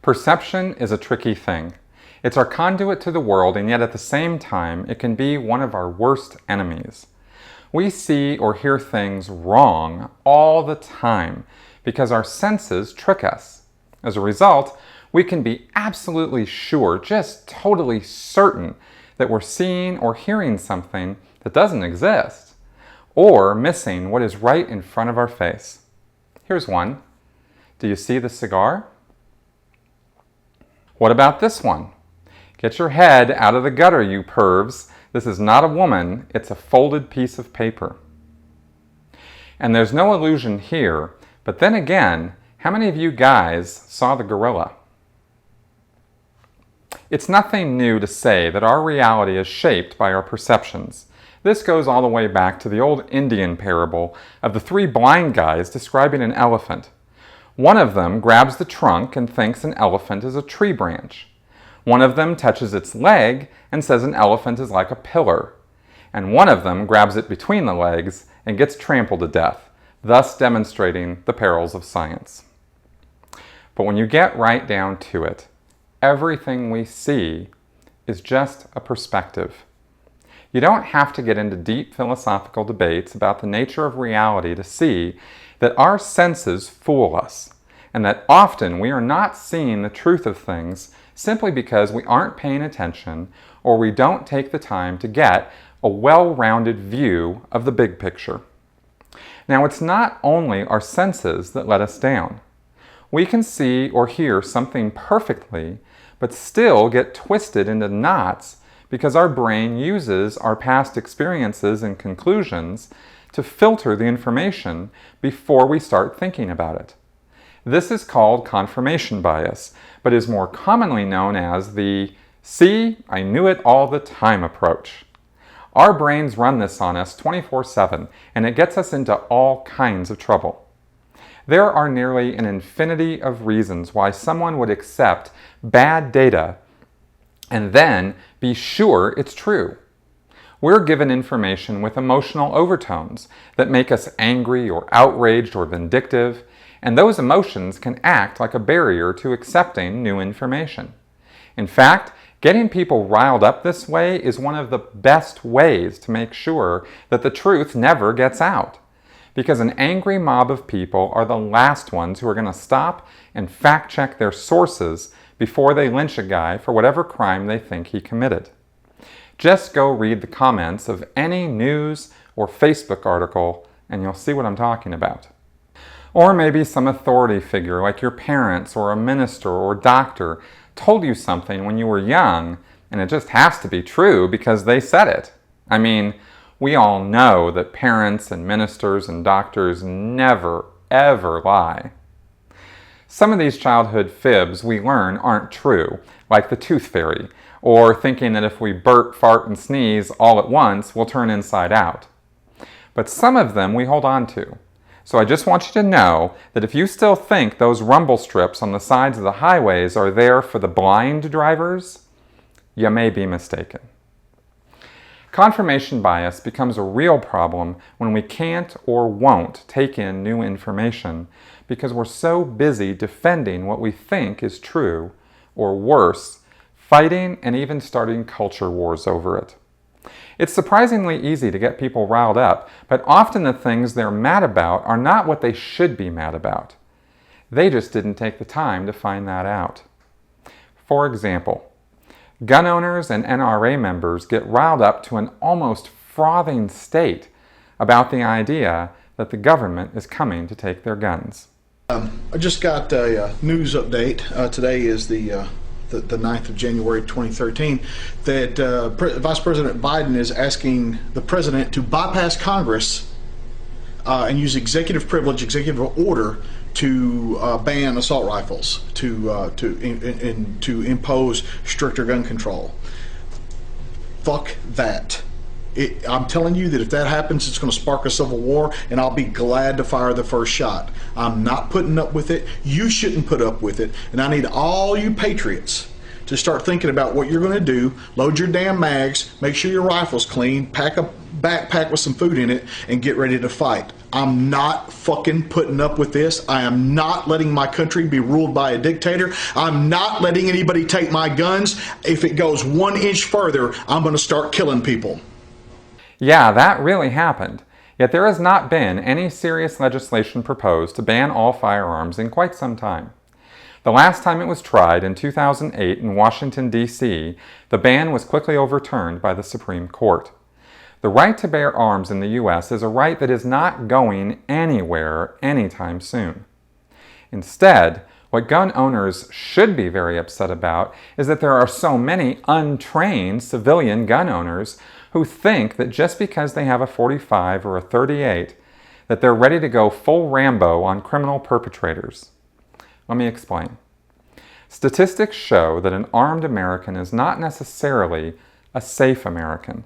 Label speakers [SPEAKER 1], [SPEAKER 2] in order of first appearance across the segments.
[SPEAKER 1] Perception is a tricky thing. It's our conduit to the world, and yet at the same time, it can be one of our worst enemies. We see or hear things wrong all the time because our senses trick us. As a result, we can be absolutely sure, just totally certain, that we're seeing or hearing something that doesn't exist, or missing what is right in front of our face. Here's one. Do you see the cigar? What about this one? Get your head out of the gutter, you pervs. This is not a woman, it's a folded piece of paper. And there's no illusion here, but then again, how many of you guys saw the gorilla? It's nothing new to say that our reality is shaped by our perceptions. This goes all the way back to the old Indian parable of the three blind guys describing an elephant. One of them grabs the trunk and thinks an elephant is a tree branch. One of them touches its leg and says an elephant is like a pillar. And one of them grabs it between the legs and gets trampled to death, thus demonstrating the perils of science. But when you get right down to it, everything we see is just a perspective. You don't have to get into deep philosophical debates about the nature of reality to see that our senses fool us, and that often we are not seeing the truth of things simply because we aren't paying attention or we don't take the time to get a well-rounded view of the big picture. Now, it's not only our senses that let us down. We can see or hear something perfectly, but still get twisted into knots because our brain uses our past experiences and conclusions to filter the information before we start thinking about it. This is called confirmation bias, but is more commonly known as the "see, I knew it all the time" approach. Our brains run this on us 24/7, and it gets us into all kinds of trouble. There are nearly an infinity of reasons why someone would accept bad data and then be sure it's true. We're given information with emotional overtones that make us angry or outraged or vindictive, and those emotions can act like a barrier to accepting new information. In fact, getting people riled up this way is one of the best ways to make sure that the truth never gets out. Because an angry mob of people are the last ones who are going to stop and fact-check their sources before they lynch a guy for whatever crime they think he committed. Just go read the comments of any news or Facebook article and you'll see what I'm talking about. Or maybe some authority figure like your parents or a minister or doctor told you something when you were young and it just has to be true because they said it. I mean, we all know that parents and ministers and doctors never, ever lie. Some of these childhood fibs we learn aren't true, like the tooth fairy, or thinking that if we burp, fart, and sneeze all at once, we'll turn inside out. But some of them we hold on to. So I just want you to know that if you still think those rumble strips on the sides of the highways are there for the blind drivers, you may be mistaken. Confirmation bias becomes a real problem when we can't or won't take in new information because we're so busy defending what we think is true, or worse, fighting and even starting culture wars over it. It's surprisingly easy to get people riled up, but often the things they're mad about are not what they should be mad about. They just didn't take the time to find that out. For example, gun owners and NRA members get riled up to an almost frothing state about the idea that the government is coming to take their guns.
[SPEAKER 2] I just got a news update. Today is the 9th of January 2013, that Vice President Biden is asking the President to bypass Congress and use executive privilege, executive order to ban assault rifles, to impose stricter gun control. Fuck that. I'm telling you that if that happens, it's going to spark a civil war, and I'll be glad to fire the first shot. I'm not putting up with it. You shouldn't put up with it. And I need all you patriots to start thinking about what you're going to do. Load your damn mags, make sure your rifle's clean, pack a backpack with some food in it, and get ready to fight. I'm not fucking putting up with this. I am not letting my country be ruled by a dictator. I'm not letting anybody take my guns. If it goes 1 inch further, I'm going to start killing people.
[SPEAKER 1] Yeah, that really happened. Yet there has not been any serious legislation proposed to ban all firearms in quite some time. The last time it was tried, in 2008 in Washington, D.C., the ban was quickly overturned by the Supreme Court. The right to bear arms in the U.S. is a right that is not going anywhere anytime soon. Instead, what gun owners should be very upset about is that there are so many untrained civilian gun owners who think that just because they have a .45 or a .38, that they're ready to go full Rambo on criminal perpetrators. Let me explain. Statistics show that an armed American is not necessarily a safe American.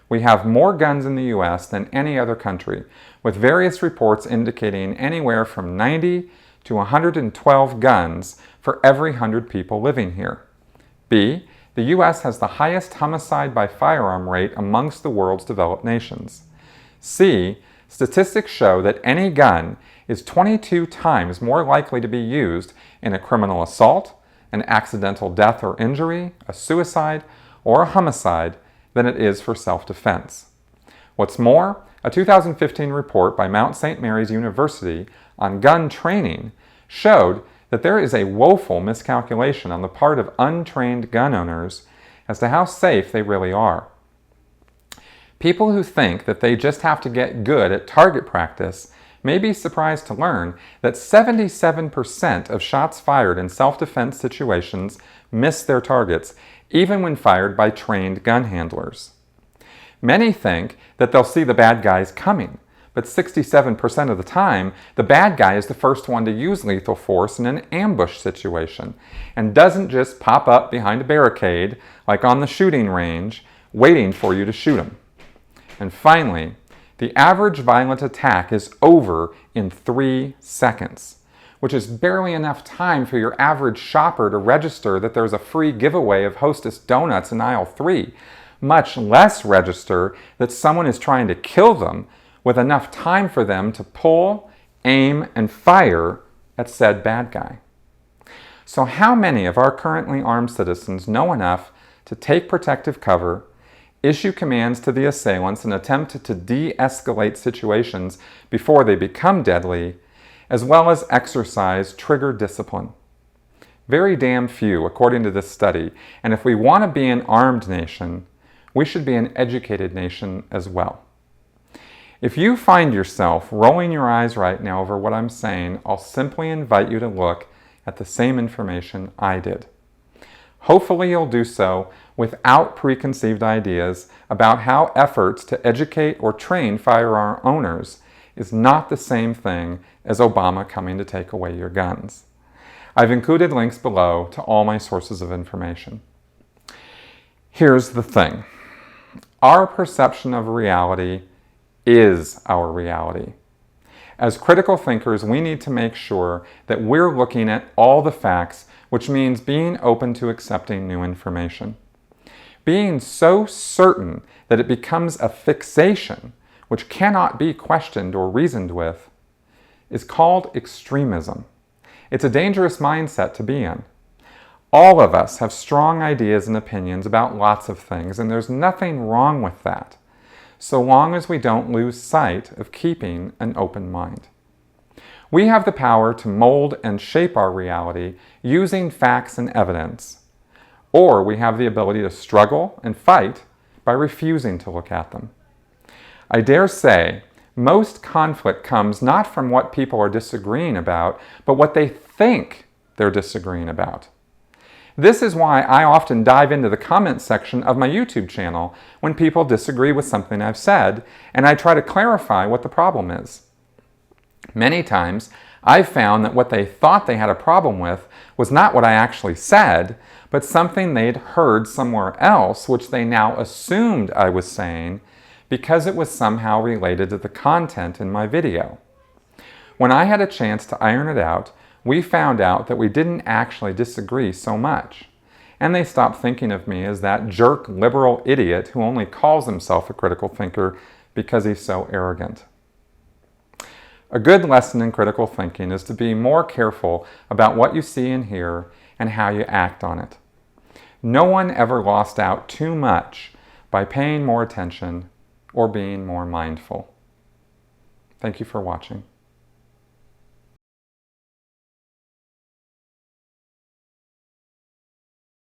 [SPEAKER 1] We have more guns in the U.S. than any other country, with various reports indicating anywhere from 90 to 112 guns for every 100 people living here. B, the U.S. has the highest homicide by firearm rate amongst the world's developed nations. C, statistics show that any gun is 22 times more likely to be used in a criminal assault, an accidental death or injury, a suicide, or a homicide than it is for self-defense. What's more, a 2015 report by Mount St. Mary's University on gun training showed that there is a woeful miscalculation on the part of untrained gun owners as to how safe they really are. People who think that they just have to get good at target practice may be surprised to learn that 77% of shots fired in self-defense situations miss their targets, even when fired by trained gun handlers. Many think that they'll see the bad guys coming, but 67% of the time, the bad guy is the first one to use lethal force in an ambush situation, and doesn't just pop up behind a barricade, like on the shooting range, waiting for you to shoot him. And finally, the average violent attack is over in 3 seconds, which is barely enough time for your average shopper to register that there's a free giveaway of Hostess donuts in aisle 3, much less register that someone is trying to kill them with enough time for them to pull, aim, and fire at said bad guy. So how many of our currently armed citizens know enough to take protective cover, issue commands to the assailants, and attempt to de-escalate situations before they become deadly, as well as exercise trigger discipline? Very damn few, according to this study, and if we want to be an armed nation, we should be an educated nation as well. If you find yourself rolling your eyes right now over what I'm saying, I'll simply invite you to look at the same information I did. Hopefully you'll do so without preconceived ideas about how efforts to educate or train firearm owners is not the same thing as Obama coming to take away your guns. I've included links below to all my sources of information. Here's the thing. Our perception of reality is our reality. As critical thinkers, we need to make sure that we're looking at all the facts, which means being open to accepting new information. Being so certain that it becomes a fixation, which cannot be questioned or reasoned with, is called extremism. It's a dangerous mindset to be in. All of us have strong ideas and opinions about lots of things, and there's nothing wrong with that, so long as we don't lose sight of keeping an open mind. We have the power to mold and shape our reality using facts and evidence, or we have the ability to struggle and fight by refusing to look at them. I dare say most conflict comes not from what people are disagreeing about, but what they think they're disagreeing about. This is why I often dive into the comments section of my YouTube channel when people disagree with something I've said, and I try to clarify what the problem is. Many times, I've found that what they thought they had a problem with was not what I actually said, but something they'd heard somewhere else, which they now assumed I was saying because it was somehow related to the content in my video. When I had a chance to iron it out, we found out that we didn't actually disagree so much, and they stopped thinking of me as that jerk liberal idiot who only calls himself a critical thinker because he's so arrogant. A good lesson in critical thinking is to be more careful about what you see and hear and how you act on it. No one ever lost out too much by paying more attention or being more mindful. Thank you for watching.